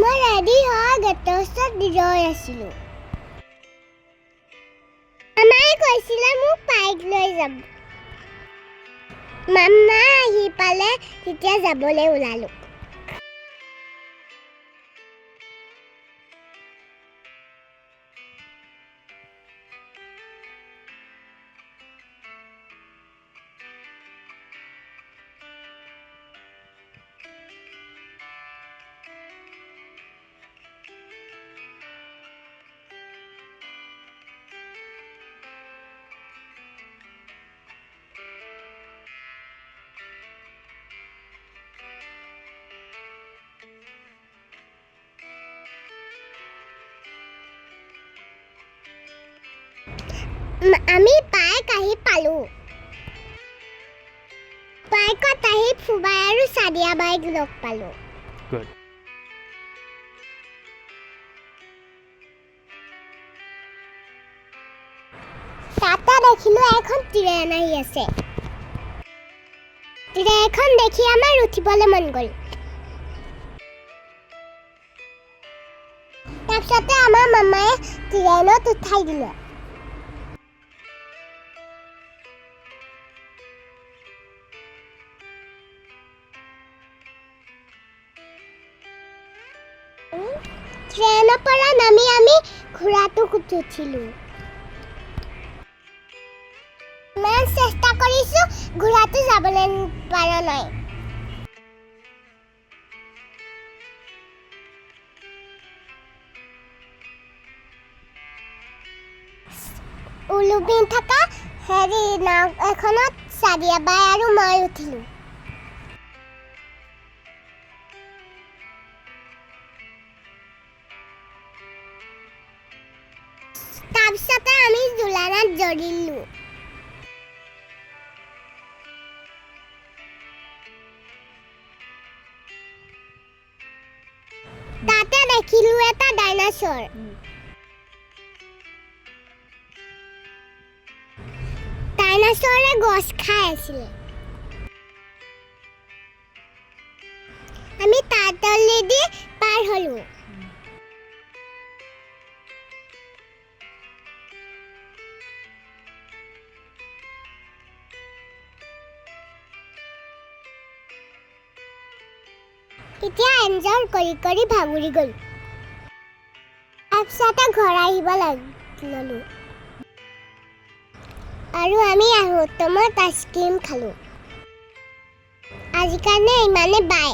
মই ৰেডি হৈ গেটৰ ওচৰত ৰৈ আছিলোঁ। মামাই কৈছিলে মোক পাইক লৈ যাব। মামা আহি পালে তেতিয়া যাবলৈ ওলালোঁ। আমি পাইক আহি পালোঁ। পাইকত আহি ফুবাই আৰু চাদিয়া বাইক লগ পালোঁ। Good. তাতে দেখিলোঁ এখন ট্ৰেইন আহি আছে। ট্ৰেইনখন দেখি আমাৰ উঠিবলৈ মন গ'ল। তাৰপিছতে আমাৰ মামায়ে ট্ৰেইনত উঠাই দিলে। ট্ৰেইনৰ পৰা নামি আমি ঘোঁৰাটোত উঠিলোঁ। ইমান চেষ্টা কৰিছোঁ ঘোঁৰাটো যাবলৈ পৰা নাই। উলুবিন থকা নাও এখনত চাদিয়া বাই আৰু মই উঠিলোঁ। তাৰপিছতে আমি জোলানাত জঁৰিলোঁ। তাতে দেখিলোঁ এটা ডাইনাছৰ। ডাইনাছৰে গছ খাই আছিলে। আমি তাৰ তলেদি পাৰ হ'লোঁ। এতিয়া এনজয় কৰি ভাগৰি গ'লোঁ। তাৰপিছতে ঘৰ আহিব ল'লোঁ। আৰু আমি আহোঁতে মই আইচক্ৰীম খালোঁ। আজিৰ কাৰণে ইমানে বাই।